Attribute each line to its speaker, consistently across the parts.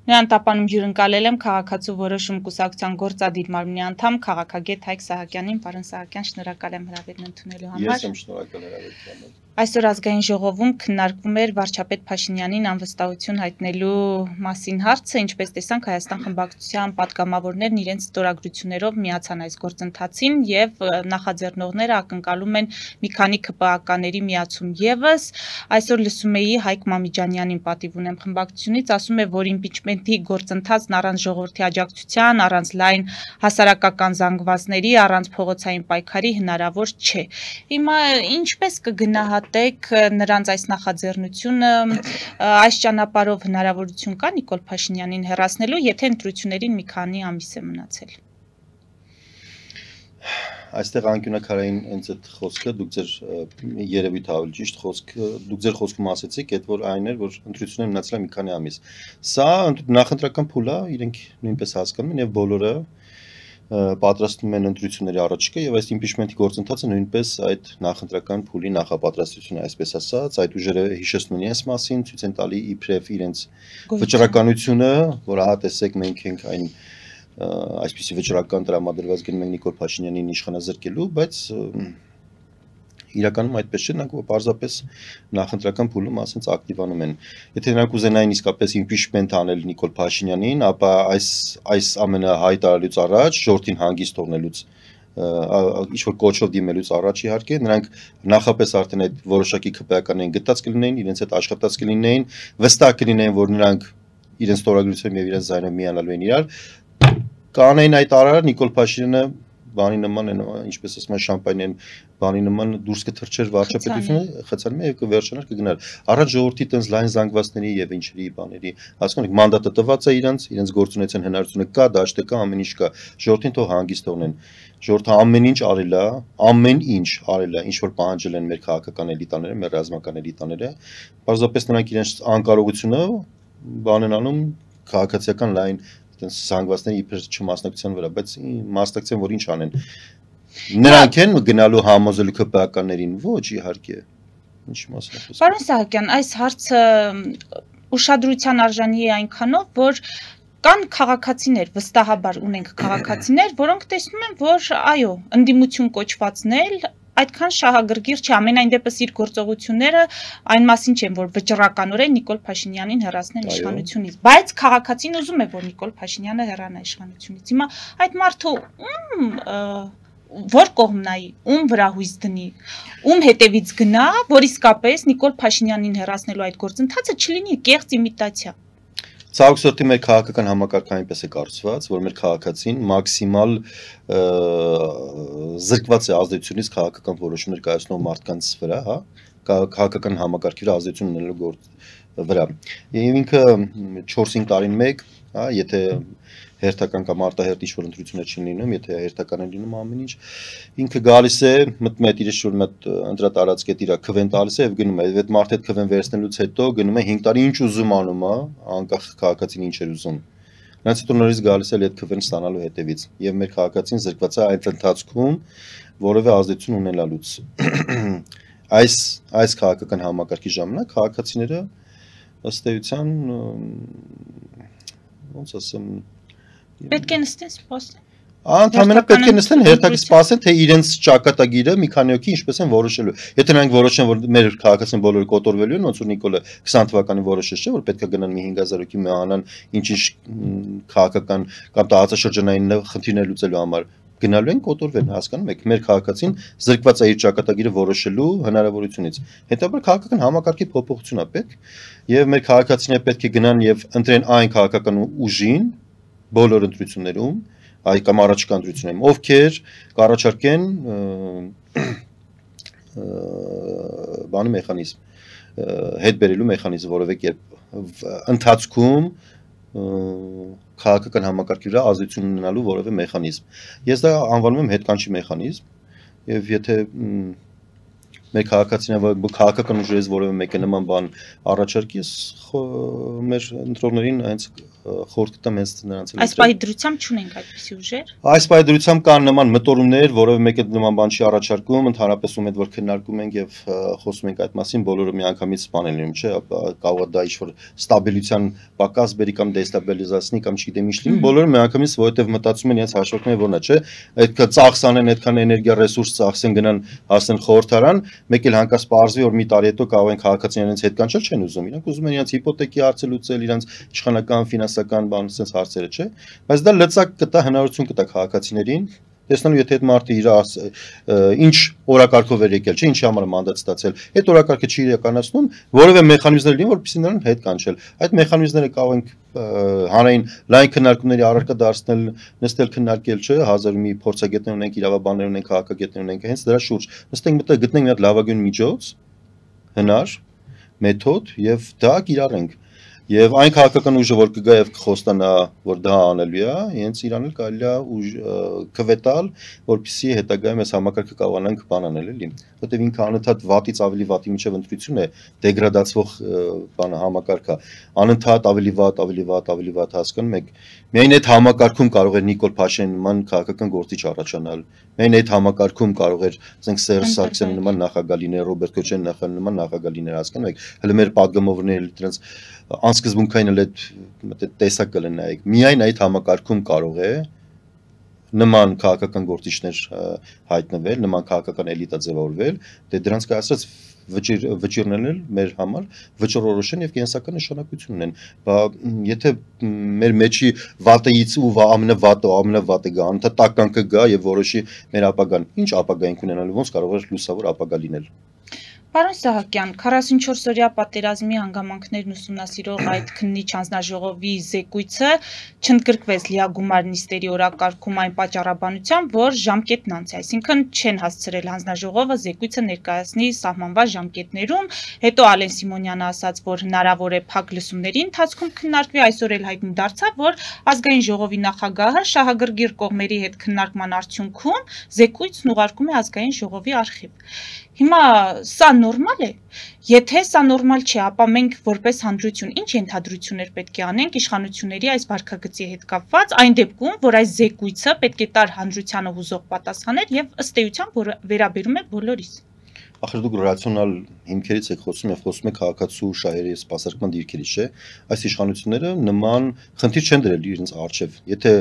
Speaker 1: Նրան տապանում հյուրընկալել եմ քաղաքացու որոշում կուսակցության գործադիր մարմնի անդամ քաղաքագետ Հայկ Սահակյանին, պարոն Սահակյան, շնորհակալ եմ հրավերն ընդունելու համար։
Speaker 2: Ես եմ շնորհակալ հրավերության համար։
Speaker 1: Այսօր ազգային ժողովում քննարկվում էր վարչապետ Փաշինյանին անվստահություն հայտնելու մասին հարցը, ինչպես տեսանք, Հայաստան խմբակցության պատգամավորներն իրենց ստորագրություններով միացան այս գործընթացին եւ նախաձեռնողները ակնկալում են մի քանի ԿՊԱ-ականների միացում եւս։ Այսօր լսում էի Հայկ Մամիջանյանին, պատիվ ունեմ խմբակցությունից, ասում է, որ իմպիչմենտի գործընթացն առանց ժողովրդի աջակցության, առանց լայն հասարակական զանգվածների, առանց փողոցային պայքարի հնարավոր չէ։ Հիմա ինչպես կգնահատեք նրանց այս նախաձեռնությունը, այս ճանապարհով հնարավորություն կա Նիկոլ Փաշինյանին հեռացնելու, եթե ընտրություններին մի քանի ամիս է մնացել։
Speaker 2: Այստեղ անկյունակարային հենց այդ խոսքը դուք ձեր երևույթ ավելի ճիշտ խոսքը դուք ձեր խոսքում ասեցիք, այդ որ այն էր, որ ընտրությունները մնացել են մի քանի ամիս։ Սա նախընտրական փուլ է, իրենք նույնպես հասկանում են եւ բոլորը պատրաստվում են ընտրությունների առաջիկա եւ այս իմպիչմենտի գործընթացը նույնպես այդ նախընտրական փուլի նախապատրաստությունը, այսպես ասած, այդ ուժերը հիշեցնում են իրենց մասին, ցույց են տալի իբրև իրենց վճռականությունը, որ ահա տեսեք մենք ենք այն այսպիսի վճռական տրամադրված գնում ենք Նիկոլ Փաշինյանին իշխանազրկելու, բայց իրականում այդպես չէ, նրանք պարզապես նախընտրական փուլում ասենց ակտիվանում են։ Եթե նրանք ուզենային իսկապես impeachment անել Նիկոլ Փաշինյանին, ապա այս ամենը հայտարարելուց առաջ, ժողովրդին հանգիստ թողնելուց ինչ-որ կոչով դիմելուց առաջ իհարկե, նրանք նախապես արդեն այդ որոշակի ԿՊԱ-ականներին գտած կլինեին, իրենց հետ աշխատած կլինեին, վստահ կլինեին, որ նրանք իրենց ստորագրությամբ եւ իրենց ձայնով միանալու են իրար, կանեին այդ արարը Նիկոլ Փաշինյանը բանի նման են, ինչպես ասում են, շամպանիան բանի նման դուրս կթռչեր վարչապետությունը, խցանում է եւ կվերջանար կգնար։ Առանց ժողովրդի տենց լայն զանգվածների եւ ինչերի բաների, հասկանում եք, մանդատը տված է իրենց գործունեության հնարավորությունը կա, դաշտը կա, ամեն ինչ կա։ Ժողովրդին թող հանգիստ թողնեն։ Ժողովուրդը ամեն ինչ արել է, ինչ որ պահանջել են մեր քաղաքական էլիտաները, մեր ռազմական էլիտաները, պարզապես նրանք իրենց անկարողությունը բան են անում քաղաքացիական լայն զանգվածների իբր չմասնակցության վրա, բայց մասնակցեն, որ ինչ անեն։ Նրանք են գնալու համոզելու ԿՊԱ-ականներին, ոչ իհարկե։ Ինչ մասն է խոսքը։
Speaker 1: Պարոն Սահակյան, այս հարցը ուշադրության արժանի է այնքանով, որ կան քաղաքացիներ, վստահաբար ունենք քաղաքացիներ, որոնք տեսնում են, որ այո, ընդդիմություն կոչվածն էլ այդքան շահագրգիռ չէ, ամենայն դեպս իր գործողությունները այն մասին չեն, որ վճռականորեն Նիկոլ Փաշինյանին հեռացնեն իշխանությունից, բայց քաղաքացին ուզում է, որ Նիկոլ Փաշինյանը հեռանա իշխանությունից։ Հիմա այդ մարդը որ կողմ նայի, ում վրա հույս դնի, ում հետևից գնա, որ իսկապես Նիկոլ Փաշինյանին հեռացնելու այդ գործընթացը չլինի կեղծ իմիտացիա։
Speaker 2: Ցավոք սրտի մեր քաղաքական համակարգը այնպես է կառուցված, որ մեր քաղաքացին մաքսիմալ զրկված է ազդեցությունից քաղաքական որոշումներ կայացնող մարդկանց վրա, հա, քաղաքական համակարգի վրա ազդեցություն ունենալու վրա։ Եվ ինքը 4-5 տարին մեկ, հա, եթե հերթական կամ արտահերթ ինչ-որ ընտրություններ չեն լինում, եթե հերթական են լինում ամեն ինչ, ինքը գալիս է, մտնում է իր շուտ մտ ընտրատարածք է իր քվեն տալիս է եւ գնում է։ Այդ մարդը այդ քվեն վերցնելուց հետո գնում է 5 տարի ինչ ուզում անում, հա, անկախ քաղաքացին ինչ էր ուզում։ Նրանց հետո նորից գալիս է այդ քվեն ստանալու հետևից եւ մեր քաղաքացին զրկված է այդ ընթացքում որևէ ազդեցություն ունենալուց։ Այս քաղաքական համակարգի ժամանակ քաղաքացիները ըստ էության ոնց ասեմ
Speaker 1: պետք է նստեն սպասեն։
Speaker 2: Ընդհանրապես պետք է նստեն հերթակ սպասեն, թե իրենց ճակատագիրը մի քանի հոգի ինչպես են որոշելու։ Եթե նրանք որոշեն, որ մեր քաղաքացին բոլորը կոտորվելու են, ոնց որ Նիկոլը 20 թվականին որոշեց, չէ՞, որ պետք է գնան մի 5000 հոգի մահանան ինչ-ինչ քաղաքական կամ տարածաշրջանային խնդիրներ լուծելու համար։ Գնալու են կոտորվեն, հասկանում եք, մեր քաղաքացին զրկված է իր ճակատագիրը որոշելու հնարավորությունից։ Հետաբար քաղաքական համակարգի փոփոխություն է պետք, եւ մեր քաղաքացիները պետք է գնան եւ ընտրեն այն քաղաքական ուժին բոլոր ընտրություններում, այ կամ առաջիկա ընտրություններում, ովքեր կառաջարկեն բանի մեխանիզմ, հետ բերելու մեխանիզմ, որովե կերպ ընթացքում քաղաքական համակարգի վրա ազդեցություն ունենալու որևէ մեխանիզմ։ Ես դա անվանում եմ հետկանչի մեխանիզմ, եւ եթե մեր քաղաքացիները քաղաքական ուժերից որևէ մեկը նման բան առաջարկի, մեր ընտրողներին հենց խորհուրդ կտամ հենց նրանց
Speaker 1: Այս պահի դրությամբ չունենք այդպիսի ուժեր։
Speaker 2: Այս պահի դրությամբ կան նման մտորումներ, որևէ մեկը նման բան չի առաջարկում, ընդհանրապես ում որ քննարկում ենք եւ խոսում ենք այդ մասին, բոլորը միանգամից բան են լինում, չէ՞, կարող է դա ինչ-որ ստաբիլության պակաս բերի կամ դեստաբիլիզացնի կամ չգիտեմ ինչ լինի, բոլորը միանգամից որովհետեւ մտածում են իրենց հաշվարկները որն է, չէ՞, այդ ծախս անեն, այդքան էներգիա ռեսուրս ծախսեն գնան հասնեն խորհրդարան, մեկ էլ հանկարծ պարզվի որ մի տարի հետո կարող են քաղաքացիներից հետ կանչել չեն ուզում, իրանք ուզում են իրենց հիպոթեկի հարցը լուծել, իրենց իշխանական, ֆինանսական բան, sense հարցերը, չէ՞, բայց դա լծակ կտա հնարավորություն կտա քաղաքացիներին տեսնելու եթե այդ մարդը իր ինչ օրակարգով էր եկել, չէ, ինչի համար մանդատ ստացել, այդ օրակարգը չի իրականացնում, որևէ մեխանիզմներ լինեն, որպեսզի նրան հետ կանչել։ Այդ մեխանիզմները կարող ենք հանրային լայն քննարկումների առարկա դարձնել, նստել քննարկել, չէ, հազար մի փորձագետներ ունենք, իրավաբաններ ունենք, քաղաքագետներ ունենք, հենց դրա շուրջ նստենք մտը գտնենք մի հատ լավագույն միջոց, հնար, մեթոդ եւ դա կիրառենք։ Եվ այն քաղաքական ուժը որ կգա եւ կխոստանա որ դա անելու է, հենց իրան էլ կարելի է կվետալ, որպեսզի հետագայում այս համակարգը կարողանանք բան անել, էլի։ Որտեւ ինքը անընդհատ վատից ավելի վատի միջև ընտրություն է, դեգրադացվող բանը համակարգ է, անընդհատ ավելի վատ հասկանում եք։ Միայն այդ համակարգում կարող է Նիկոլ Փաշինյանի նման քաղաքական գործիչ առաջանալ։ Միայն այդ համակարգում կարող էր, ասենք Սերժ Սարգսյանի նման նախագահ լինել, Ռոբերտ Քոչարյանի նման նախագահ լինել, հասկանում եք։ Հələ մեր падգամավորները դրանց անսկզբունքային էլ այդ տեսակ կլինայիք։ Միայն այդ համակարգում կարող է նման քաղաքական գործիչներ հայտնվել, նման քաղաքական էլիտա ձևավորվել, դե դրանց կայացած վճիրներն էլ մեր համար վճռորոշեն եւ կենսական նշանակություն ունեն։ Բա եթե մեր մեջի վատեից ու ամենավատը գա, անընդհատ տականքը գա եւ որոշի մեր ապագան, ինչ ապագա ենք ունենալու, ոնց կարող է լուսավոր ապագա լինել։
Speaker 1: Պարոն Սահակյան, 44-օրյա պատերազմի հանգամանքներն ուսումնասիրող այդ քննիչ հանձնաժողովի զեկույցը չընդգրկվեց լիագումար նիստերի օրակարգում այն պատճառաբանությամբ, որ ժամկետն անց է, այսինքն չեն հասցրել հանձնաժողովը զեկույցը ներկայացնի սահմանված ժամկետներում, հետո Ալեն Սիմոնյանը ասաց, որ հնարավոր է փակ լսումների ընթացքում քննարկվի, այսօր էլ հայտնի դարձավ, որ ազգային ժողովի նախագահը շահագրգիռ կողմերի հետ քննարկման արդյունքում զեկույցն ուղարկում է ազգային ժողովի արխիվ։ Հիմա սա նորմալ է։ Եթե սա նորմալ չէ, ապա մենք որպես հանրություն ինչ ենթադրություններ պետք է անենք իշխանությունների այս վարքագծի հետ կապված, այն դեպքում, որ այս զեկույցը պետք է տար հանրությանը հուզող պատասխաններ եւ ըստ էության վերաբերում է բոլորիս։
Speaker 2: Ախր դուք ռացիոնալ հիմքերից եք խոսում եւ խոսում եք քաղաքացու շահերի սպասարկման դիրքերից, չէ՞։ Այս իշխանությունները նման խնդիր չեն դրել իրենց արժեվ։ Եթե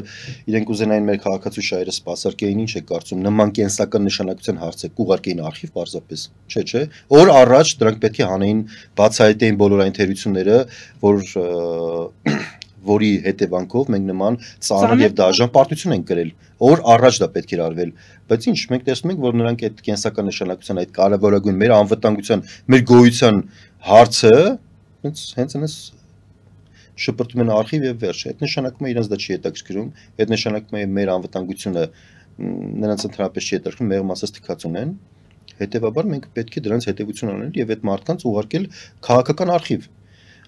Speaker 2: իրենք ուզենային մեր քաղաքացու շահերը սպասարկեին, ինչ է կարծում, նման կենսական նշանակության հարց է, կուղարկեին արխիվ պարզապես, չէ։ Օր առաջ դրանք պետք է հանեին, բացահայտեին բոլոր այն թերությունները, որի հետևանքով մենք նման ծանր եւ դաժան պարտություն ենք կրել։ Օր առաջ դա պետք էր արվել, բայց ինչ մենք տեսնում ենք, որ նրանք այդ կենսական նշանակության, այդ կարևորագույն մեր անվտանգության, մեր գոյության հարցը հենց այնպես շփրտում են արխիվ եւ վերջ։ Այդ նշանակում է իրենց դա չի հետաքրքրում, այդ նշանակում է մեր անվտանգությունը նրանց ընդհանրապես չի հետաքրքրում, մեղմ ասած թքած ունեն։ Հետևաբար մենք պետք է դրանց հետևություն անել եւ այդ մարդկանց ուղարկել քաղաքական արխիվ։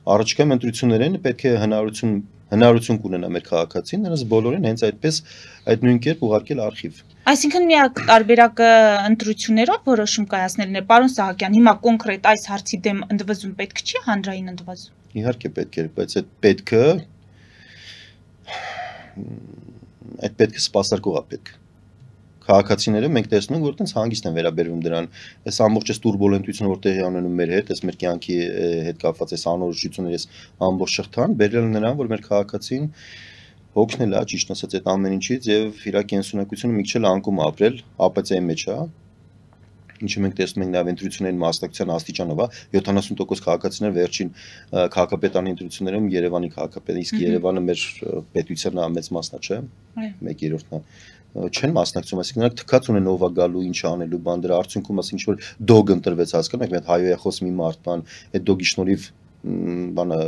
Speaker 2: Առաջիկա ընտրություններին պետք է հնարավորություն կունենա մեր քաղաքացին, նրանց բոլորին հենց այդպես այդ նույն կերպ ուղարկել արխիվ։
Speaker 1: Այսինքն միակ տարբերակը ընտրություններով որոշում կայացնելն է, պարոն Սահակյան, հիմա կոնկրետ այս հարցի դեմ ընդվզում պետք չի հանրային ընդվզում։
Speaker 2: Իհարկե պետք է, բայց այդ պետքը սպասարկող է պետք։ Քաղաքացիները մենք տեսնում ենք, որ այդպես հանգիստ են վերաբերվում դրան։ Այս ամբողջ այս տուրբուլենտությունը, որ տեղի ունենում մեր հետ, այս մեր կյանքի հետ կապված այս անորոշությունների, այս ամբողջ շղթան, բերել նրան, որ մեր քաղաքացին հոգնել է, ճիշտ ասած, այդ ամեն ինչից եւ իր կենսունակությունը մի քիչ էլ անկում ապրել, ապացիայի մեջ է։ Ինչը մենք տեսնում ենք նաև ընտրությունների մասնակցության աստիճանով, 70% քաղաքացիներ վերջին քաղաքապետարանի ընտրություններում Երևանի քաղաքապետ, իսկ Երևանը մեր պետության մեծ մասն է, չէ՞։ 1/3-ն է։ Չեն մասնակցում, այսինքն նրանք թքած ունեն ով է գալու, ինչ անելու, բան դրա արդյունքում ասենք ինչ որ դոգ ընտրվեց, հասկանում եք, մի հատ հայոյախոս մի մարդ բան, այդ դոգի շնորհիվ բանը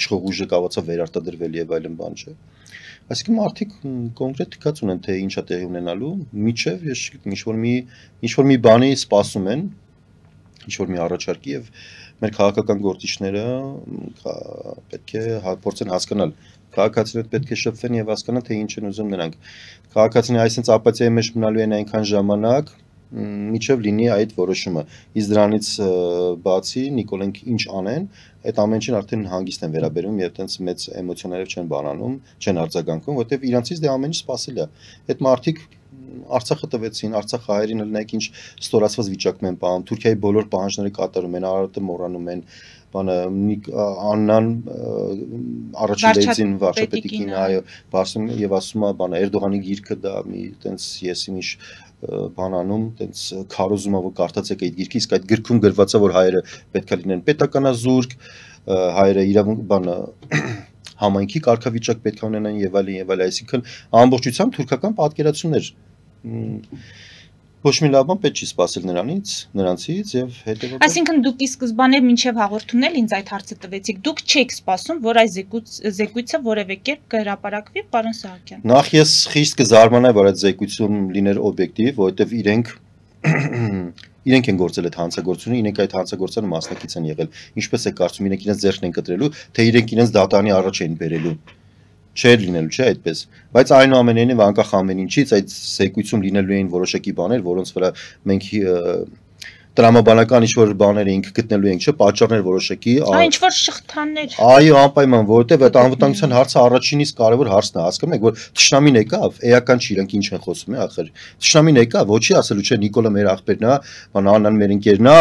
Speaker 2: իշխող ուժը կարողացավ վերարտադրվել եւ այլն բան, չէ։ Այսինքն մարդիկ կոնկրետ թքած ունեն թե ինչ է տեղի ունենալու, միջև ես չգիտեմ, ինչ որ մի բանի սպասում են, ինչ որ մի առաջարկի եւ մեր քաղաքական գործիչները պետք է փորձեն հասկանալ քաղաքացիները պետք է շփվեն եւ հասկանան թե ինչ են ուզում նրանք։ Քաղաքացիները այսինքն ապացիայի մեջ մնալու են այնքան ժամանակ, միջև լինի այդ որոշումը։ Իսկ դրանից բացի Նիկոլենք ինչ անեն, այդ ամեն ինչին արդեն հանգիստ են վերաբերում եւ այտենց մեծ էմոցիաներով չեն բանանում, չեն արձագանքում, որտեւ իրանցից դե ամեն ինչ սпасել է։ Այդ մարդիկ Արցախը տվեցին, Արցախ հայերին լնեք ինչ ստորացված վիճակում են պահում, Թուրքիայի բոլոր պահանջները կատարում են, Արարատը մոռանում են, բանը Աննան առաջին լեյցին վարչապետիկին այո, բացում եւ ասում է, բանը Էրդողանի գիրքը դա մի այտենց ես իմիշ բանանում, այտենց քարոզում ով կարդացեք այդ գիրքը, իսկ այդ գրքում գրված է որ հայերը պետք է լինեն պետականազուրկ, հայերը իրավունք բանը համայնքի կարգավիճակ պետք է ունենան եւ այլն, այսինքն ամբողջությամբ թուրքական պատկերացումներ ոչ մի լավ բան պետք չի սпасել նրանցից եւ հետեւաբար
Speaker 1: Այսինքն դուք ի սկզբանե մինչեւ հաղորդումն էլ ինձ այդ հարցը տվեցիք դուք չեք սպասում որ այս զեկույցը որևէ կերպ կհրապարակվի պարոն Սահակյան
Speaker 2: Նախ ես խիստ կզարմանայի որ այդ զեկույցում լիներ օբյեկտիվ որովհետեւ իրենք են գործել այդ հանցագործությունը, իրենք այդ հանցագործանը մասնակից են եղել։ Ինչպես է կարծում, իրենք իրենց ձեռքն են կտրելու, թե իրենք իրենց դատարանի առաջ են բերելու։ Չէր լինելու, չէ, այդպես։ Բայց այնուամենայնիվ անկախ ամեն ինչից այդ զեկույցում լինելու էին որոշակի բաներ, որոնց վրա մենք տրամաբանական ինչ-որ բաներ էինք գտնելու ենք, չէ, պատճառներ որոշակի։
Speaker 1: Այ ինչ-որ շղթաներ։
Speaker 2: Այո, անպայման, որովհետև այդ անվտանգության հարցը առաջինից կարևոր հարցն է, հասկանում եք, որ թշնամին եկավ, էական չի, իրանք ինչ են խոսում, ախր։ Թշնամին եկավ, ոչի ասելու չէ, Նիկոլը մեր աղբերն է, Աննան մեր ընկերն է,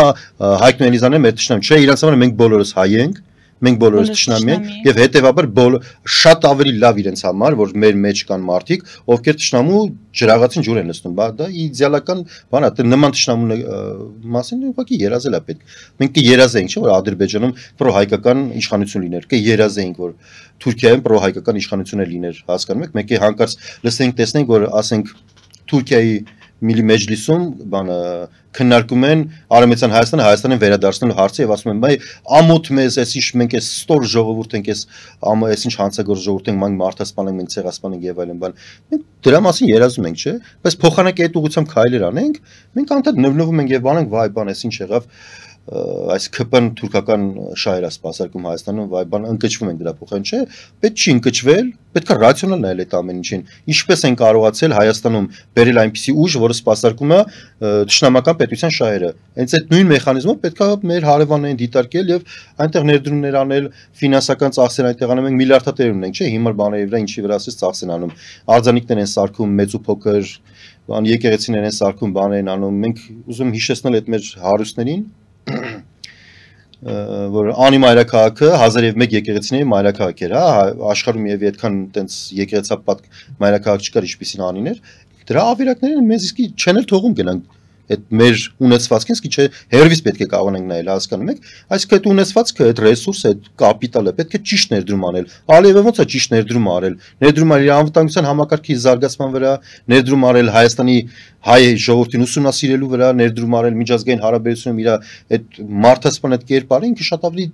Speaker 2: Հայկ Էլիզան է մեր թշնամին, չէ, իրանց համար մենք բոլորս հայ ենք։ Մենք բոլորս թշնամի ենք եւ հետեւաբար շատ ավելի լավ իրենց համար որ մեր մեջ կան մարդիկ ովքեր թշնամու ջրաղացին ջուր են լցնում դա իդեալական բան է նման թշնամու մասին ուղղակի երազել է պետք մենք կերազեինք չէ որ Ադրբեջանում պրոհայկական իշխանություն լիներ կերազեինք որ Թուրքիայում պրոհայկական իշխանություն լիներ հասկանում եք մենք հանկարծ լսենք տեսնենք որ ասենք Թուրքիայի Միլի մեջլիսում բանը քննարկում են Արևմտյան Հայաստանը վերադարձնելու հարցը եւ ասում են բայ ամոթ մեզ էս ինչ մենք էս ստոր ժողովուրդ ենք էս էս ինչ հանցագործ ժողովուրդ ենք մենք մարդասպան ենք մենք ցեղասպան ենք եւ այլն բան մենք դրա մասին երազում ենք չէ բայց փոխանակի այդ ուղղությամբ քայլեր անենք մենք անդադ նվնվում ենք եւ բանենք վայ բան էս ինչ եղավ այս ԿՊ-ն թուրքական շահեր է սպասարկում Հայաստանում վայ բան ընկճվում ենք դրա փոխեն չէ պետք չի ընկճվել պետք է ռացիոնալ նայել այդ ամեն ինչին ինչպես են կարողացել Հայաստանում բերել այնպիսի ուժ որը սպասարկում է թշնամական պետության շահերը հենց այդ նույն մեխանիզմով պետք է մեր հարևաններին դիտարկել եւ այնտեղ ներդրումներ անել ֆինանսական ծախսեր այնտեղ անում ենք միլիարդատեր ունենք չէ հիմար բաների վրա ինչի վրա ասես ծախս են անում արձանիկներ են սարքում մեծ ու փոքր բան եկեղեցիներ են սարքում բաներ են անում մենք ուզում հիշեցնել այդ մեր հարուստներին որ անի մայրաքաղաքը 1001 եկեղեցիների մայրաքաղաք էր, հա, աշխարհում եւ այդքան տենց եկեղեցապատ մայրաքաղաք չկար ինչպիսին անիներ, դրա ավերակները մեզ իսկի չեն էլ թողում գնանք այդ մեր ունեցվածքին, իսկի չէ հերվից պետք է կարողանանք նայել, հասկանում եք, այսինքն այդ ունեցվածքը, այդ ռեսուրսը, այդ կապիտալը պետք է ճիշտ ներդրում անել։ Ալիևը ոնց է ճիշտ ներդրում արել։ Ներդրում արել անվտանգության համակարգի զարգացման վրա, ներդրում արել Հայաստանի հայ ժողովրդին ուսումնասիրելու վրա, ներդրում արել միջազգային հարաբերությունում իր այդ մարդասպան այդ կերպարը ինքը շատ ավելի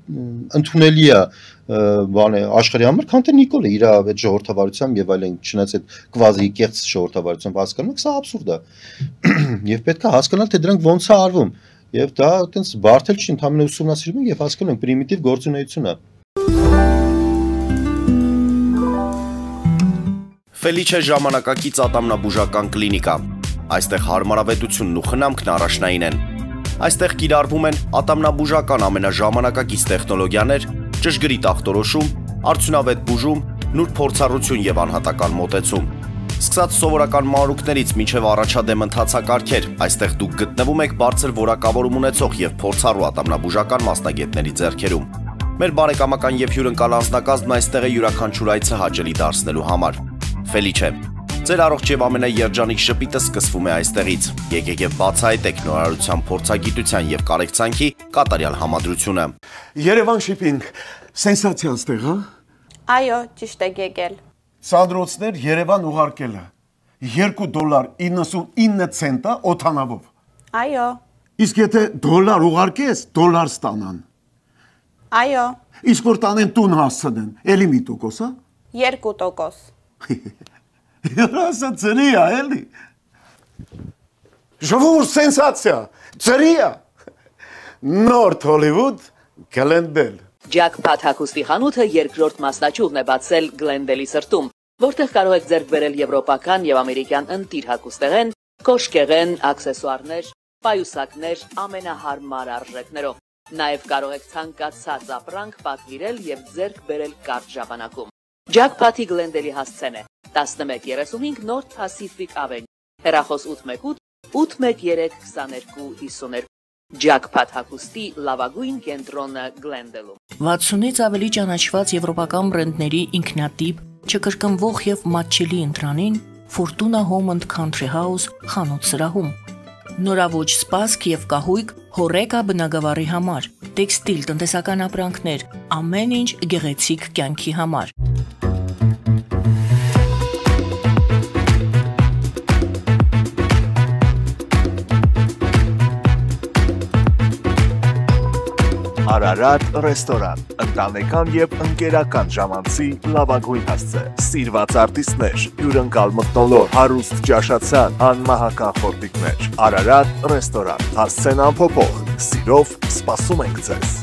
Speaker 2: ընդունելի է բան է աշխարհի համար, քան թե Նիկոլը իր այդ ժողովրդավարությամբ եւ այլն, չնայած այդ կվազի կեղծ ժողովրդավարությամբ հասկանում եք, սա աբսուրդ է։ Եվ պետք է հասկանալ, թե դրանք ոնց է արվում։ Եվ դա այտենց բարդ էլ չի, ընդհանրապես ուսումնասիրում ենք եւ հասկանում ենք պրիմիտիվ գործունեություն է։
Speaker 3: Ֆելիչե ժամանակակից ատամնաբուժական կլինիկա։ Այստեղ հարմարավետությունն ու խնամքն առաջնային են։ Այստեղ կիրառվում են ատամնաբուժական ամենաժամանակակից տեխնոլոգիաներ, ճշգրիտ ախտորոշում, արդյունավետ բուժում, նուրբ փորձառություն եւ անհատական մոտեցում։ Սկսած սովորական մանրուքներից մինչև առաջադեմ ընթացակարգեր, այստեղ դուք գտնվում եք բարձր որակավորում ունեցող եւ փորձառու ատամնաբուժական մասնագետների ձեռքերում։ Մեր բարեկամական եւ հյուրընկալ անձնակազմն այստեղ է յուրաքանչյուր այցը հաճելի դարձնելու համար։ Ֆելիչե, ձեր առողջ եւ ամենաերջանիկ շպիտը սկսվում է այստեղից։ Եկեք եւ բացահայտեք նորարարության փորձագիտության եւ կարեկցանքի կատարյալ համադրությունը։
Speaker 4: Երևան Shipping, սենսացիա ստեղ, հա։
Speaker 5: Այո, ճիշտ եք եկել։
Speaker 4: Սանդրոցներ Երևան ուղարկելը $2.99 օթանավով։
Speaker 5: Այո։
Speaker 4: Իսկ եթե դոլար ուղարկես, դոլար ստանան։
Speaker 5: Այո։
Speaker 4: Իսկ որ տանեն տուն հասցնեն, էլի մի տոկոս, հա։
Speaker 5: 2%։
Speaker 4: Երասա ծրի է, էլի։ Ժողովուրդ սենսացիա, ծրի է։ Նորթ Հոլիվուդ Գլենդել։
Speaker 6: Ջակփաթ հագուստի խանութը երկրորդ մասնաճյուղն է բացել Գլենդելի սրտում, որտեղ կարող եք ձեռք բերել եվրոպական եւ ամերիկյան ընտիր հագուստեղեն, Կոշկեղեն, աքսեսուարներ, պայուսակներ ամենահարմար արժեքներով։ Նաև կարող եք ցանկացած ապրանք պատվիրել եւ ձեռք բերել կարճ ժամանակում։ Jackpot-ի Glendale-ի հասցեն է 1135 North Pacific Avenue, հեռախոս 818 813 2252։ Jackpot հագուստի լավագույն կենտրոնը Glendale-ում։
Speaker 7: 60-ից ավելի ճանաչված եվրոպական բրենդների ինքնատիպ, չկրկնվող եւ մատչելի ընտրանին Fortuna Home and Country House խանութ սրահում։ Նորաոճ սպասք եւ կահույք հորեկա բնագավառի համար, տեքստիլ, տնտեսական ապրանքներ, ամեն ինչ գեղեցիկ կյանքի համար։
Speaker 8: Արարատ ռեստորան, ընտանեկան եւ ընկերական ժամանցի լավագույն հասցե, սիրված արտիստներ, հյուրընկալ մթնոլորտ, հարուստ ճաշացան, անմահական խորտիկներ, Արարատ ռեստորան, հասցեն անփոփոխ, սիրով սպասում ենք ձեզ։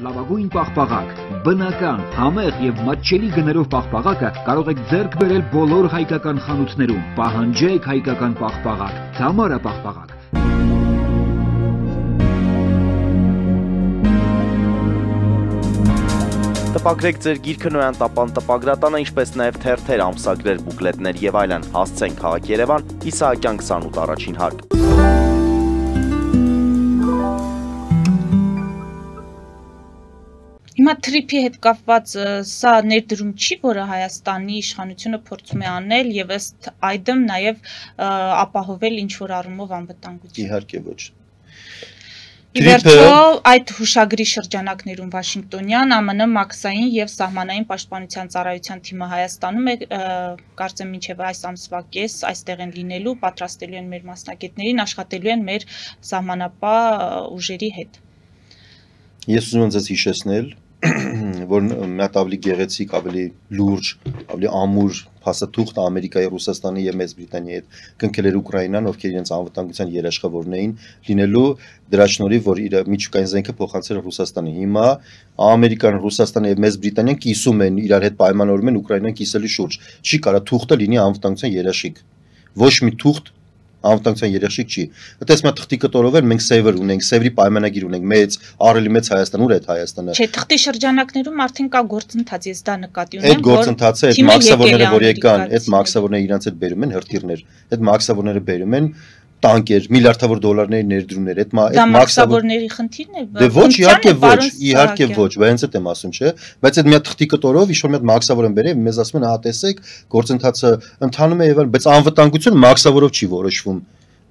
Speaker 9: Լավագույն պաղպաղակ, բնական, համեղ եւ մատչելի գներով պաղպաղակը կարող եք ձեռք բերել բոլոր հայկական խանութներում, պահանջեք հայկական պաղպաղակ, Թամարա պաղպաղակ։
Speaker 3: Տպագրեք ձեր գիրքը նոյան տապան տպագրատանը, ինչպես նաև թերթեր, ամսագրեր, բուկլետներ եւ այլն։ Հասցեն քաղաք Երևան, Իսահակյան 28 առաջին հարկ։
Speaker 1: Հիմա թրիփի հետ կապված սա ներդրում չի, որը Հայաստանի իշխանությունը փորձում է անել եւ ըստ այդմ նաև ապահովել ինչ որ առումով անվտանգություն։
Speaker 2: Իհարկե ոչ։
Speaker 1: Իվերթո այդ հուշագրի շրջանակներում Վաշինգտոնյան ԱՄՆ մաքսային եւ սահմանային պաշտպանության ծառայության թիմը Հայաստանում է, կարծեմ մինչեւ այս ամսվա կես այստեղ են լինելու, պատրաստելու են մեր մասնակիցներին, աշխատելու են մեր սահմանապահ ուժերի հետ։
Speaker 2: Ես ուզում եմ ձեզ հիշեցնել, որ մի հատ ավելի գեղեցիկ, ավելի լուրջ, ավելի ամուր փաստաթուղթ Ամերիկայի, Ռուսաստանի եւ Մեծ Բրիտանիայի հետ կնքել էր Ուկրաինան, ովքեր իրենց անվտանգության երաշխավորն էին լինելու դրա շնորհիվ, որ իր միջուկային զենքը փոխանցել Ռուսաստանին։ Հիմա Ամերիկան, Ռուսաստանը եւ Մեծ Բրիտանիան կիսում են իրար հետ պայմանավորում են Ուկրաինան կիսելու շուրջ։ Չի կարա թուղթը լինի անվտանգության երաշխիք։ Ոչ մի թուղթ անվտանգության երաշխիք չի։ Այդպես մի թղթի կտորով էլ մենք սևեր ունենք, սևրի պայմանագիր ունենք, մեծ, առելի մեծ Հայաստան, ուր է Հայաստանը։
Speaker 1: Չէ, թղթի շրջանակներում արդեն կա գործընթաց, ես դա նկատի ունեմ,
Speaker 2: որ այդ գործընթացը, այդ մաքսավորները, որ եկան, այդ մաքսավորները իրանց հետ բերում են հրթիռներ, այդ մաքսավորները բերում են տանկեր, միլիարդավոր դոլարների ներդրումներ, այդ
Speaker 1: մաքսավորների խնդիրն է։
Speaker 2: Դե ոչ, իհարկե ոչ, բայց հենց այդ եմ ասում, չէ, բայց այդ մի հատ թղթի կտորով ինչ-որ մի հատ մաքսավոր են բերել, մեզ ասում են, հա տեսեք, գործընթացը ընթանում է եւ այլն, բայց անվտանգությունը մաքսավորով չի որոշվում։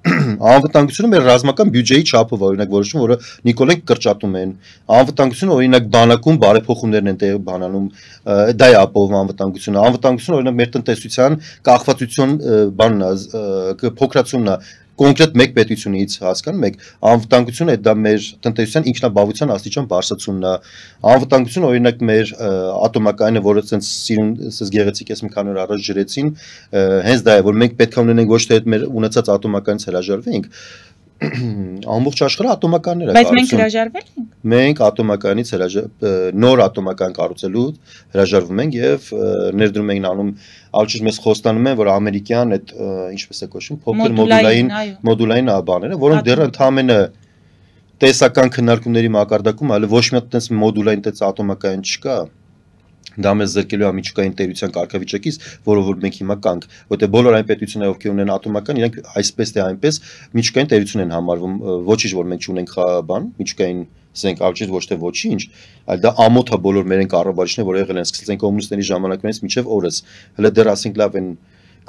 Speaker 2: Անվտանգությունը մեր ռազմական բյուջեի չափով օրինակ որոշվում, որը Նիկոլեն կրճատում են։ Անվտանգությունը օրինակ բանակում բարեփոխումներն են տեղի բանանում, դա է ապահովում անվտանգությունը։ Անվտանգությունը օրինակ մեր տնտեսության կախվածություն բանն է, փոքրացումն է, կոնկրետ մեկ պետությունից հասկանում եք, անվտանգությունը դա մեր տնտեսության ինքնաբավության աստիճան բարձրացումն է։ Անվտանգությունը օրինակ մեր ատոմակայինը, որը ցենց սիրուն սես գեղեցիկ էս մի քանի օր առաջ ջրեցին, հենց դա է, որ մենք պետք է ունենենք ոչ թե այդ մեր ունեցած ատոմակայինից հրաժարվենք, ամբողջ աշխարհը ատոմականներ է
Speaker 1: կառուցում։ Բայց մենք հրաժարվել ենք։
Speaker 2: Մենք ատոմականից նոր ատոմական կառուցելու հրաժարվում ենք եւ ներդրում ենք անում ալչուր մեզ խոստանում են, որ ամերիկյան այդ ինչպես է կոչվում, փոքր մոդուլային բաները, որոնք դեռ ընդհանրապես տեսական քննարկումների մակարդակում, այլ ոչ մի այդպես մոդուլային տես ատոմակային չկա։ Դա մեզ զրկելու է միջուկային տերության կարգավիճակից, որով որ մենք հիմա կանք, որտեղ բոլոր այն պետությունները, ովքեր ունեն ատոմական, իրենք այսպես թե այնպես միջուկային տերություն են համարվում, ոչինչ որ մենք չունենք բան, միջուկային զենք ալճից ոչ թե ոչինչ, այլ դա ամոթ է բոլոր մեր կառավարիչները, որ եղել են սկսել են կոմունիստների ժամանակներից մինչև օրս։ Հələ դեռ ասենք լավ են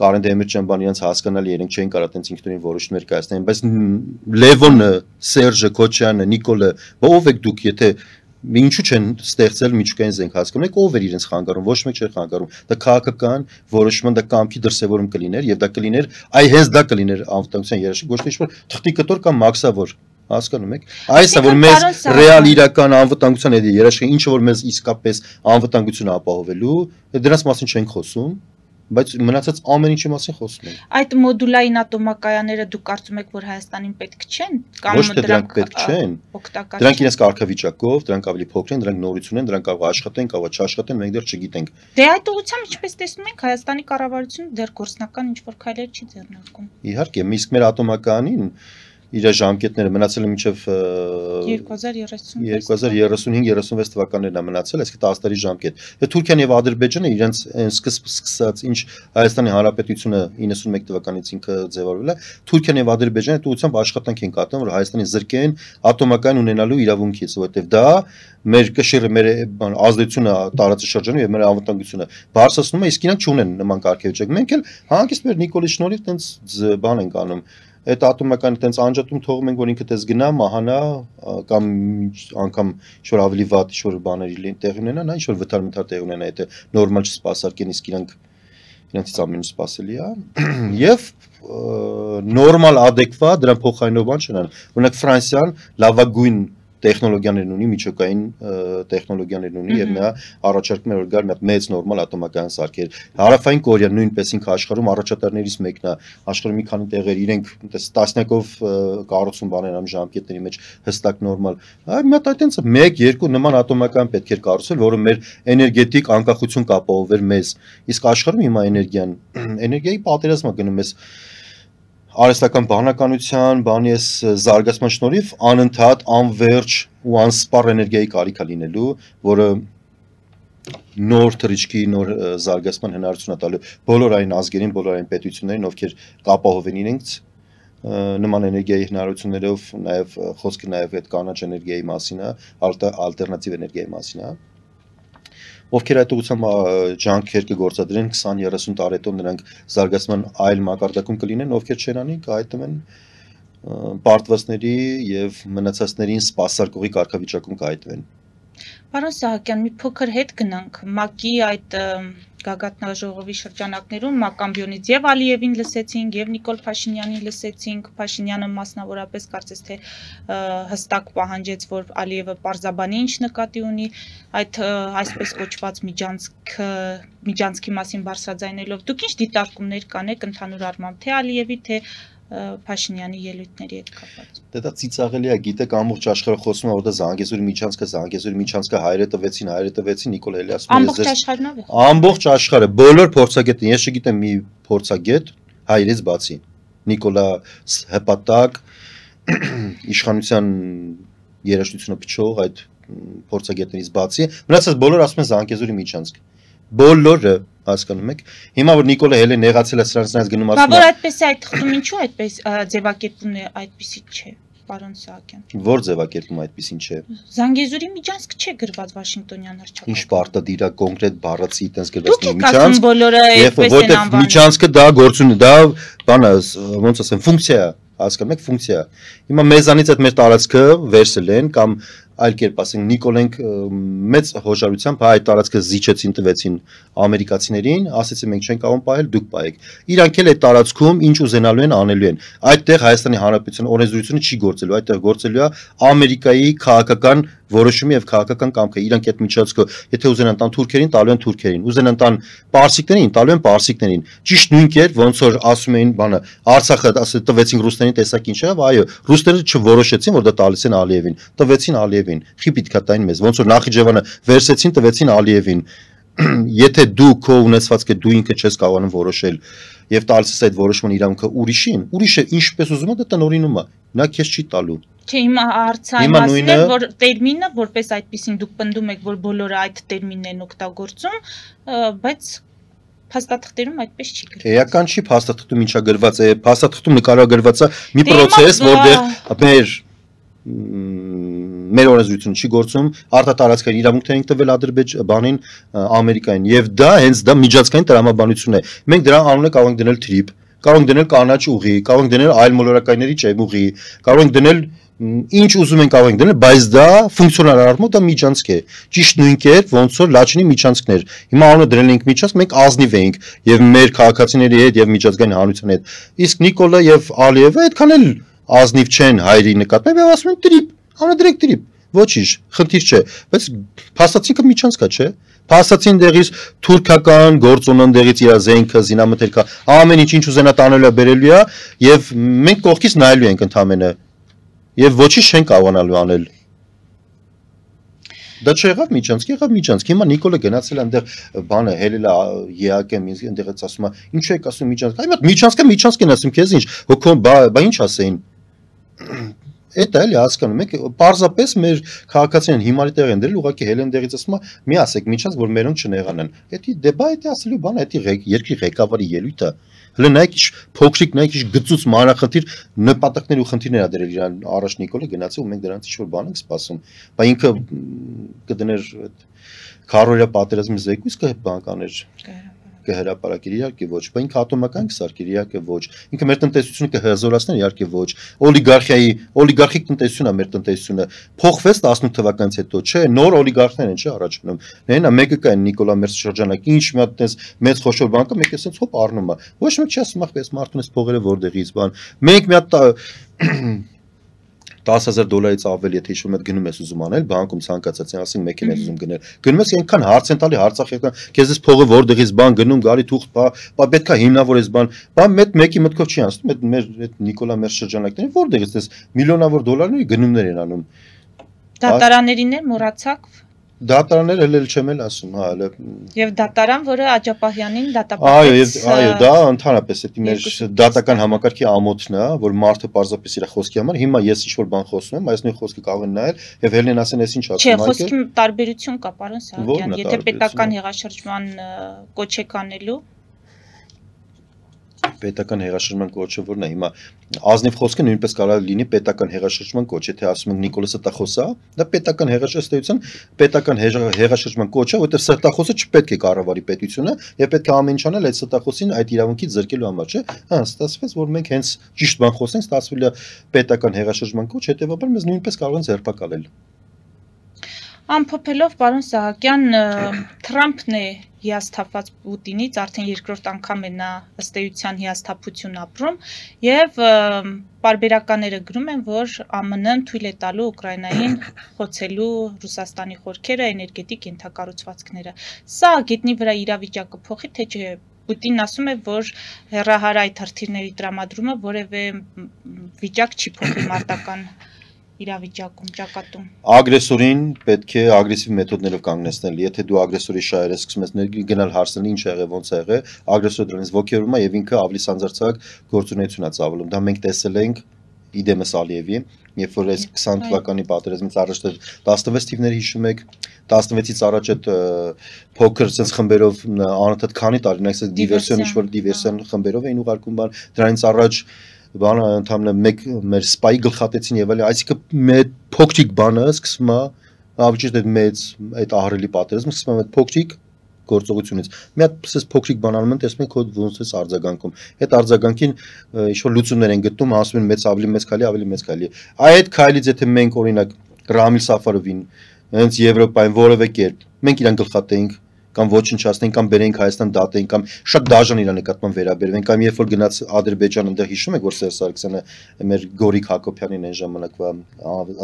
Speaker 2: Կարեն Դեմիրճյան իրենց հասկանալի իրենք չէին կարող այդպես ինքնուրույն որոշումներ կայացնել, բայց Լևոնը, Սերժը, Քոչյանը, Նիկոլը, ով եք դուք, եթե ինչու չեն ստեղծել միջուկային զենք հասկանում եք ով էր իրենց խանգարում ոչ մեկ չէր խանգարում դա քաղաքական որոշման դա կամքի դրսևորում կլիներ եւ դա կլիներ այ հենց դա կլիներ անվտանգության երաշխիք ոչ թե ինչ-որ թղթի կտոր կամ մաքսավոր հասկանում եք այս է որ մեզ ռեալ իրական անվտանգության երաշխիք ինչը որ մեզ իսկապես անվտանգությունը ապահովելու դրանց մասին չենք խոսում բայց մնացած ամեն ինչի մասին խոսում ենք։
Speaker 1: Այդ մոդուլային ատոմակայանները դուք կարծում եք, որ Հայաստանին պետք չեն,
Speaker 2: Ոչ թե դրանք պետք չեն։
Speaker 1: օգտակար
Speaker 2: Դրանք իրենց կարգավիճակով, դրանք ավելի փոքր են, դրանք նորություն են, դրանք կարող աշխատեն, կարող չաշխատեն, մենք դեռ չգիտենք։
Speaker 1: Դե այդ ուղղությամբ ինչպես տեսնում եք, Հայաստանի կառավարությունը դեռ գործնական ինչ-որ քայլեր չի ձեռնարկում։
Speaker 2: Իհարկե, իսկ մեր ատոմականին իր ժամկետները մնացել է մինչև 2035-36 թվականներն է մնացել, այսինքն 10 տարի ժամկետ։ Թուրքիան եւ Ադրբեջանը իրենց սկսած ինչ Հայաստանի Հանրապետությունը 91 թվականից ինքը ձևավորվել է, Թուրքիան եւ Ադրբեջանը այդ ուղղությամբ աշխատանք են կատարում, որ Հայաստանի զրկեն ատոմական ունենալու իրավունքից, որովհետեւ դա մեր կշիռը, մեր ազդեցությունը տարածաշրջանում եւ մեր անվտանգությունը բարձրացնում է, իսկ իրանք չունեն նման կարգավիճակ։ Մենք էլ հանգիստ մեր Նիկոլի շնորհիվ տենց բան ենք անում։ Այդ ատոմականը տենց անջատում թողում ենք, որ ինքը դες գնա, մահանա կամ անգամ ինչ-որ ավելի վատ ինչ-որ բաների տեղի ունենա, նա ինչ-որ վթար տեղի ունենա, եթե նորմալ չսպասարկեն, իսկ իրանցից ամեն ինչ սպասելի է։ Եվ նորմալ adekvat դրան փոխարինող բան չեն անում։ Օրինակ Ֆրանսիան լավագույն տեխնոլոգիաներն ունի, միջուկային տեխնոլոգիաներն ունի եւ նա առաջարկում է որ գար մեծ նորմալ ատոմական սարքեր։ Հարավային Կորեան նույնպես ինքը աշխարհում առաջատարներից մեկն է, աշխարհում մի քանի տեղեր իրենք տասնյակով կառուցում բաներ անում ժամկետների մեջ հստակ նորմալ։ Այ մի հատ այտենց 1-2 նման ատոմական պետք էր կառուցել, որը մեր էներգետիկ անկախություն կապահովեր մեզ։ Իսկ աշխարհում հիմա էներգիայի պատերազմը գնում է արհեստական բանականության, բանի էս զարգացման շնորհիվ անընդհատ անվերջ ու անսպառ էներգիայի կարիք է լինելու, որը նոր թռիչքի, նոր զարգացման հնարավորություն է տալու բոլոր այն ազգերին, բոլոր այն պետություններին, ովքեր կապահովեն իրենց նման էներգիայի հնարավորություններով, նաև խոսքը նաև այդ կանաչ էներգիայի մասին է, ալտերնատիվ էներգիայի մասին է։ Ովքեր այդ ուղղությամբ ջանքեր կգործադրեն 20-30 տարետոն նրանք զարգացման այլ մակարդակում կլինեն, ովքեր չեն անի կհայտնվեն պարտվածների եւ մնացածներին սպասարկողի կարգավիճակում կհայտնվեն։
Speaker 1: Պարոն Սահակյան, մի փոքր հետ գնանք ՄԱԿ-ի այդ գագաթնաժողովի շրջանակներում Մակամբյոնից եւ Ալիևին լսեցինք եւ Նիկոլ Փաշինյանին լսեցինք, Փաշինյանը մասնավորապես կարծես թե հստակ պահանջեց, որ Ալիևը պարզաբանի ինչ նկատի ունի այդ այսպես կոչված միջանցքի մասին բարձրաձայնելով։ Դուք ինչ դիտարկումներ կանեք ընդհանուր առմամբ թե Ալիևի, թե Փաշինյանի ելույթների հետ կապված։
Speaker 2: Դե դա ծիծաղելի է, գիտեք ամբողջ աշխարհը խոսում է, որ դա Զանգեզուրի միջանցքը հայերը տվեցին, Նիկոլ էլի ասում է
Speaker 1: ամբողջ աշխարհն է։
Speaker 2: Ամբողջ աշխարհը, բոլոր փորձագետները, ես չգիտեմ մի փորձագետ հայերից բացի, Նիկոլա հպատակ, իշխանության երաժշտությունը փչող այդ փորձագետներից բացի, մնացած բոլորը ասում են Զանգեզուրի միջանցք։ Բոլորը հասկանում եք։ Հիմա որ Նիկոլը հել է նեղացել է սրանց գնում ասում է։
Speaker 1: Բա որ այդպես է այդ խնդրում ինչու այդպես ձևակերպումն է այդպեսի չէ, պարոն Սահակյան։
Speaker 2: Որ ձևակերպումը այդպեսին չէ։
Speaker 1: Զանգեզուրի միջանցք չէ գրված Վաշինգտոնյան հռչակագրում։
Speaker 2: Ինչ պարտադիր է կոնկրետ բառացի այտենց գրված
Speaker 1: միջանցք։ Բոլորը այդպես են անվանում։
Speaker 2: Միջանցքը դա գործունի, դա բանը ոնց ասեմ, ֆունկցիա է, հասկանում եք, ֆունկցիա։ Հիմա մեզանից այդ մեր տարածքը վերսել են կամ այլ կերպ ասենք Նիկոլենք մեծ հոժարությամբ այդ տարածքը զիջեցին տվեցին ամերիկացիներին, ասեցին մենք չենք կարող պահել, դուք պահեք։ Իրանք էլ այդ տարածքում ինչ ուզենալու են անելու են։ Այդտեղ Հայաստանի Հանրապետության օրենսդրությունը չի գործելու, այդտեղ գործելու է Ամերիկայի քաղաքական որոշումը եւ քաղաքական կամքը։ Իրանք այդ միջանցքը, եթե ուզենան տան թուրքերին, տալու են թուրքերին, ուզենան տան պարսիկներին, տալու են պարսիկներին։ Ճիշտ նույն կերպ ոնց որ ասում էին բանը Արցախը ասել տվեցին ռուսներին, տեսակ ինչ եղավ, այո, ռուսները չորոշեցին, որ դա տալիս են Ալիևին, տվեցին Ալիևին։ Խի պիտի կտային մեզ, ոնց որ Նախիջևանը վերսեցին, տվեցին Ալիևին։ Եթե դու քո ունեցվածքը դու ինքը չես կարողանում որոշել եւ տալիս ես այդ որոշման իրավունքը ուրիշին, ուրիշը ինչպես ուզում է դա տնօրինում է, նա քեզ չի տալու։
Speaker 1: Չէ, հիմա հարցային մասին է, որ տերմինը որպես այդպեսին դուք պնդում եք, որ բոլորը այդ տերմինն են օգտագործում, բայց փաստաթղթերում այդպես չի գրված։
Speaker 2: Էական չի փաստաթղթում ինչա գրված է, փաստաթղթում նկարագրված է մի process, որտեղ մեր օրենսդրությունը չի գործում, արտատարածքային իրավունքներ են տվել Ադրբեջանին, Ամերիկային, եւ դա հենց դա միջազգային տրամաբանություն է։ Մենք դրա անունը կարող ենք դնել թրիպ, կարող ենք դնել կանաչ ուղի, կարող ենք դնել այլ մոլորակայինների ճեմուղի, կարող ենք դնել ինչ ուզում ենք կարող ենք դնել, բայց դա ֆունկցիոնալ առումով դա միջանցք է։ Ճիշտ նույն կերպ ոնց որ Լաչինի միջանցքներ։ Հիմա անունը դրել ենք միջանցք, մենք ազնիվ ենք եւ մեր քաղաքացիների հետ եւ միջազգային հանրության հետ։ Իսկ Նիկոլը եւ Ալիևը այդքան էլ ազնիվ չեն հայերի նկատմամբ եւ ասում են տրիպ, անունը դրեք տրիպ։ Ոչինչ, խնդիր չէ, բայց փաստացինքը միջանցք է, չէ։ Փաստացին դեղից թուրքական գործոնն դեղից իր զենքը, զինամթերքը, ամեն ինչ ուզենա տանելու է, բերելու է, եւ մենք կողքից նայելու ենք ընդամենը։ Եվ ոչինչ չեն կարողանալու անել։ Դա չեղավ միջանցք, եղավ միջանցք։ Հիմա Նիկոլը գնացել է այնտեղ բանը հելել է ԵԱԿ-ը Մինսկի, այնտեղից ասում է, ինչու եք ասում միջանցք։ Այո, միջանցք են ասում, քեզ ինչ, հոգոն բա ինչ ասեին։ Էդ էլի հասկանում եք, պարզապես մեր քաղաքացիներն հիմարի տեղ են դրել, ուղղակի հելեն դեղից ասում է, մի ասեք միջանց, որ մերոնք չնեղանան։ Էդի դե դա ասելու բանը, էդի երկրի ղեկավարի ելույթը։ Հələ նայեք ինչ փոքրիկ, նայեք ինչ գծուց մանրախնդիր նպատակներ ու խնդիրներ ա դրել իրան առաջ Նիկոլը գնացել ու մենք դրանից ինչ որ բան ենք սպասում։ Բա ինքը կդներ քարորիա պատերազմի զեկույց կբանկաներ կհրապարակեր իհարկե ոչ, բա ինքը ատոմական կսարքեր իհարկե ոչ, ինքը մեր տնտեսությունը կհզորացներ իհարկե ոչ, օլիգարխիկ տնտեսությունն է մեր տնտեսությունը, փոխվեց 18 թվականից հետո, չէ, նոր օլիգարխներ են, չէ, առաջանում, նայեն, մեկը կա այն Նիկոլա Մերս շրջանակի, ինչ մի հատ տես մեծ խոշոր բան կա, մեկը ասենց հոп առնում է, ոչ մեկ չի ասում, ախ, այս մարդուն էս փողերը որտեղից բան, մենք մի հատ $10,000 ավելի եթե հիշում եք գնում ես ուզում անել, բանկում ցանկացած են ասենք մեքենա ուզում գնել։ Գնում ես այնքան հարց են տալի Արցախյան, քեզ էս փողը որտեղից բան գնում, գալի թուղթ, բա պետքա հիմնավորես բան։ Բա մեկի մտքով չի անցնում, այդ մեր այդ Նիկոլա Մերս շրջանակները որտեղից էս միլիոնավոր դոլարների գնումներ են անում։
Speaker 1: Դատարաններին էր մոռացաք։
Speaker 2: Դատարանները հենց չեմ էլ ասում, հա, հələ։
Speaker 1: Եվ դատարան, որը Աջապահյանին դատապարտեց։
Speaker 2: Այո, դա ընդհանրապես էդի մեր դատական համակարգի ամոթն է, որ մարդը պարզապես իր խոսքի համար, հիմա ես ինչ որ բան խոսում եմ, այս նույն խոսքը կարող են նայել եւ հելեն ասեն, այս ինչ ասում
Speaker 1: Չէ, խոսքի տարբերություն կա, պարոն Սահակյան, եթե պետական հեղաշրջման կոչ եք անելու
Speaker 2: պետական հեղաշրջման կոչը որն է հիմա ազնիվ խոսքը նույնպես կարող է լինի պետական հեղաշրջման կոչ, եթե ասում ենք Նիկոլը Սրտախոսը, դա պետական հեղաշրջության պետական հեղաշրջման կոչ է, որտեղ Սրտախոսը չպետք է կառավարի պետությունը եւ պետք է ամեն ինչ անել այդ Սրտախոսին այդ իրավունքից զրկելու համար, չէ՞։ Հա, ստացվեց, որ մենք հենց ճիշտ բան խոսենք, ստացվել է պետական հեղաշրջման կոչ, հետեւաբար մեզ նույնպես կարող են ձերբակալել։
Speaker 1: Ամփոփելով պարոն Սահակյան, Թրամփն է հիասթափված Պուտինից, արդեն երկրորդ անգամ է նա ըստ էության հիասթափություն ապրում եւ պարբերականները գրում են, որ ԱՄՆ-ն թույլ է տալու Ուկրաինային խոցելու Ռուսաստանի խորքերը, էներգետիկ ենթակառուցվածքները։ Սա գետնի վրա իրավիճակը փոխի, թե չէ։ Պուտինն ասում է, որ հեռահար այդ հրթիռների տրամադրումը որևէ վիճակ չի փոխի մարտական իրավիճակում, ճակատում։
Speaker 2: Ագրեսորին պետք է ագրեսիվ մեթոդներով կանգնեցնել։ Եթե դու ագրեսորի շահերը սկսում ես գնալ հարցնել ինչ ա եղել, ոնց ա եղել, ագրեսորը դրանից ոգևորվում է եւ ինքը ավելի սանձարձակ գործունեություն ա ծավալում։ Դա մենք տեսել ենք Իդեմս Ալիևի, երբ որ այս 20 թվականի պատերազմից առաջ 16 թիվները հիշում եք, 16-ից առաջ այդ փոքր sense խմբերով անընդհատ քանի տարի, նայես դիվերսիոն ինչ-որ դիվերսիոն խմբերով էին ուղարկում բան, դրանից առաջ բանը ընդհանրապես մեկ մեր սպայի գլխատեցին եւ այլ, այսինքն մեր փոքրիկ բանը սկսում է ավելի ճիշտ այդ մեծ այդ ահռելի պատերազմը սկսում է այդ փոքրիկ գործողությունից։ Մի հատ էս փոքրիկ բան անում են, տեսնում եք հոդ ոնց էս արձագանքում։ Այդ արձագանքին ինչ որ լուծումներ են գտնում, ասում են մեծ ավելի մեծ քայլի, ավելի մեծ քայլի։ Այդ քայլից եթե մենք օրինակ Ռամիլ Սաֆարովին հենց Եվրոպային որևէ կերպ մենք իրան գլխատեինք կամ ոչնչացնենք կամ բերենք Հայաստան դատենք կամ շատ դաժան իր նկատմամբ վերաբերվենք կամ երբ որ գնաց Ադրբեջան այնտեղ հիշում եք որ Սերժ Սարգսյանը մեր Գորիկ Հակոբյանին այն ժամանակվա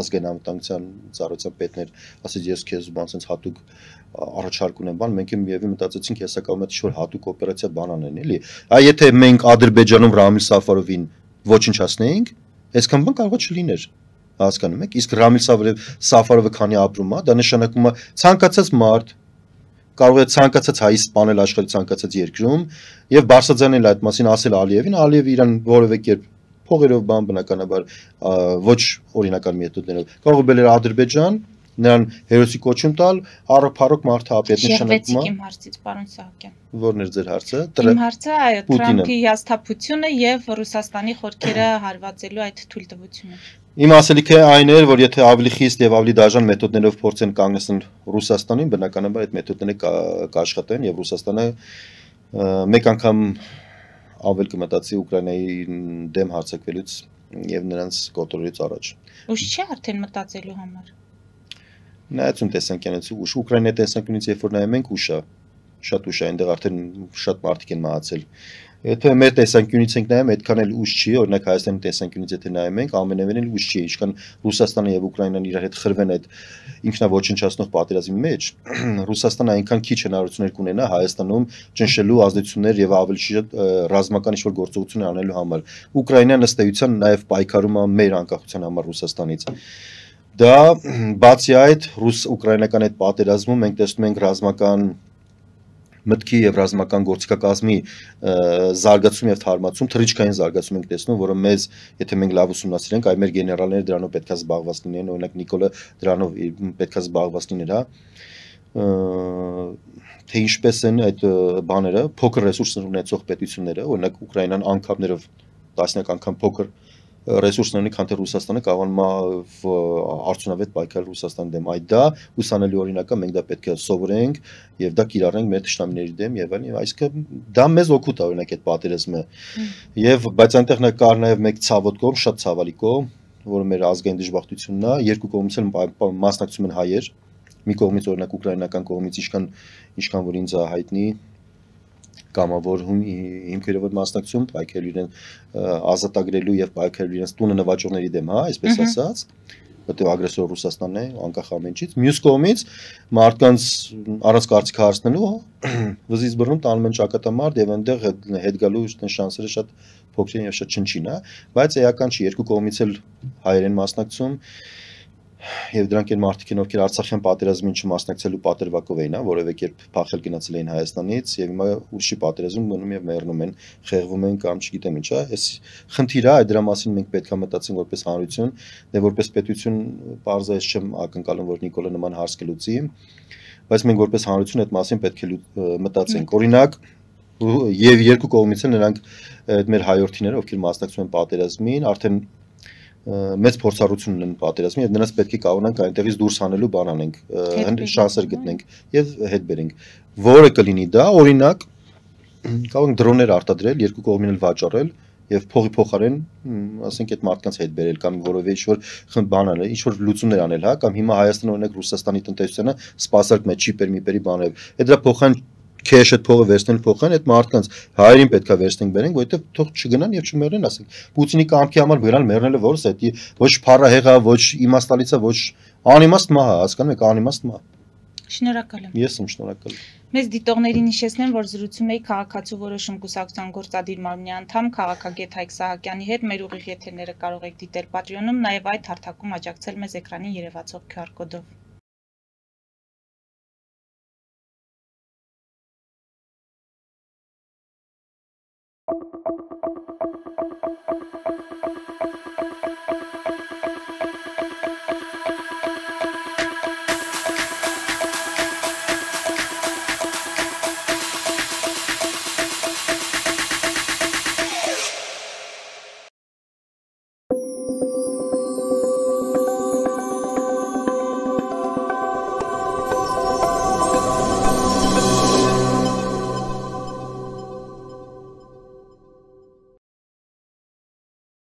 Speaker 2: ազգային անվտանգության ծառայության պետներ ասեց ես քեզ բան sense հատուկ առաջարկ ունեմ բան մենք միևնույն մտածեցինք հեսա կարող է ինչ-որ հատուկ օպերացիա բան անեն էլի այ եթե մենք Ադրբեջանում Ռամիլ Սաֆարովին ոչնչացնեինք այսքան բան կարող է չլիներ հասկանում եք իսկ Ռամիլ Սաֆարովը քանի ապրում է դա նշանակում է ցանկացած մարդ կարող է ցանկացած հայ սպանել աշխարհի ցանկացած երկրում եւ բարձրաձայնել այդ մասին ասել Ալիևին Ալիևը իրան որևէ կերպ փողերով բան բնականաբար ոչ օրինական մեթոդներով կարող է բերել Ադրբեջան նրան հերոսի կոչում տալ առափառոք մարդը ապի այդ նշանակում է
Speaker 1: իմ հարցից պարոն Սահակյան
Speaker 2: որն էր ձեր հարցը
Speaker 1: իմ հարցը այո Թրամփի հիասթափությունը եւ Ռուսաստանի խորքերը հարվածելու այդ թույլտվությունը
Speaker 2: Իմ ասելիքը այն էր, որ եթե ավելի խիստ եւ ավելի դաժան մեթոդներով փորձեն կանգնեցնել Ռուսաստանին, բնականաբար այդ մեթոդները կաշխատեն եւ Ռուսաստանը մեկ անգամ ավել կմտածի Ուկրաինայի դեմ հարձակվելուց եւ նրանց կոտորելուց առաջ։
Speaker 1: Ուշ չէ արդեն մտածելու համար։
Speaker 2: Նայեցուն տեսանկյունից ուշ Ուկրաինայի տեսանկյունից երբ որ նայում ենք ուշ է, շատ ուշ է, այնտեղ արդեն շատ մարդիկ են մահացել։ Եթե մեր տեսանկյունից ենք նայում, այդքան էլ ուշ չի, օրինակ Հայաստանի տեսանկյունից եթե նայում ենք, ամենևին էլ ուշ չի, ինչքան Ռուսաստանը եւ Ուկրաինան իրար հետ խրվեն այդ ինքնաոչնչացնող պատերազմի մեջ, Ռուսաստանը այնքան քիչ հնարավորություններ կունենա Հայաստանում ճնշելու ազդեցություններ եւ ավելի շատ ռազմական ինչ-որ գործողություններ անելու համար։ Ուկրաինան ըստ էության նաեւ պայքարում է մեր անկախության համար Ռուսաստանից։ Դա բացի այդ ռուս-ուկրաինական այդ պատերազմում մենք տեսնում ենք ռազմական մտքի եւ ռազմական գործիքակազմի զարգացում եւ թարմացում, թռիչքային զարգացում ենք տեսնում, որը մեզ, եթե մենք լավ ուսումնասիրենք, այ մեր գեներալները դրանով պետքա զբաղված լինեն, օրինակ Նիկոլը դրանով պետքա զբաղված լիներ, հա, թե ինչպես են այդ բաները, փոքր ռեսուրսներ ունեցող պետությունները, օրինակ Ուկրաինան անգամներով տասնյակ անգամ փոքր ռեսուրսներ ունի, քան թե Ռուսաստանը կարողանում է արդյունավետ պայքարել Ռուսաստանի դեմ։ Այդ դա ուսանելի օրինակ է, մենք դա պետք է սովորենք եւ դա կիրառենք մեր թշնամիների դեմ եւ այլն, այսինքն դա մեզ օգուտ է օրինակ այդ պատերազմը։ Եվ բայց այնտեղ նա կար նաեւ մեկ ցավոտ կողմ, շատ ցավալի կողմ, որը մեր ազգային դժբախտությունն է, երկու կողմից էլ մասնակցում են հայեր, մի կողմից օրինակ ուկրաինական կողմից ինչքան որ ինձ է հայտնի կամավոր հիմքերով մասնակցում պայքարել իրեն ազատագրելու եւ պայքարել իրենց տունը նվաճողների դեմ, հա, այսպես ասած, որտեղ ագրեսոր Ռուսաստանն է, անկախ ամեն ինչից։ Մյուս կողմից մարդկանց առանց կարծիք հարցնելու վզից բռնում տանում են ճակատամարտ եւ այնտեղ հետ գալու շանսերը շատ փոքր են եւ շատ չնչին, հա, բայց էական չի, երկու կողմից էլ հայեր են մասնակցում եւ դրանք են մարդիկ են ովքեր Արցախյան պատերազմին չմասնակցելու պատրվակով էին, հա, որովհետեւ երբ փախել գնացել էին Հայաստանից եւ հիմա ուրիշի պատերազմում մնում եւ մեռնում են, խեղվում են կամ չգիտեմ ինչ, հա, այս խնդիրը է, դրա մասին մենք պետք է մտածենք որպես հանրություն, դե որպես պետություն բարձրաց չեմ ակնկալում, որ Նիկոլը նման հարց կլուծի, բայց մենք որպես հանրություն այդ մասին պետք է մտածենք։ Օրինակ եւ երկու կողմից էլ նրանք այդ մեր հայրենիները, ովքեր մասնակցում են պատերազմին, արդեն մեծ փորձառություն ունեն պատերազմի եւ նրանց պետք է կարողանանք այնտեղից դուրս հանելու բան անենք, շանսեր գտնենք եւ հետ բերենք, որը կլինի դա, օրինակ կարող ենք դրոններ արտադրել, երկու կողմին էլ վաճառել եւ փողի փոխարեն, ասենք այդ մարդկանց հետ բերել կամ որովե ինչ-որ բան անել, ինչ-որ լուծումներ անել, հա, կամ հիմա Հայաստանը օրինակ Ռուսաստանի տնտեսությանը սպասարկում է չիպեր միպերի բաներով, այդ դրա փոխան քեշ այդ փողը վերցնել փոխեն, այդ մարդկանց հայերին պետքա վերցնենք բերենք, որովհետեւ թող չգնան եւ չմեռնեն, ասենք։ Պուտինի կամքի համար գնալ մեռնելը որս է, դա ոչ փառահեղ է, ոչ իմաստալից է, ոչ անիմաստ մահ է, հասկանում եք, անիմաստ մահ։
Speaker 1: Շնորհակալ եմ։
Speaker 2: Ես եմ շնորհակալ։
Speaker 1: Մեզ դիտողներին հիշեցնեմ, որ զրուցում էի քաղաքացու որոշում կուսակցության գործադիր մարմնի անդամ քաղաքագետ Հայկ Սահակյանի հետ։ Մեր ուղիղ եթերները կարող եք դիտել Patreon-ում, նաև այդ հարթակում աջակցել մեզ էկրանին երևացող QR կոդով։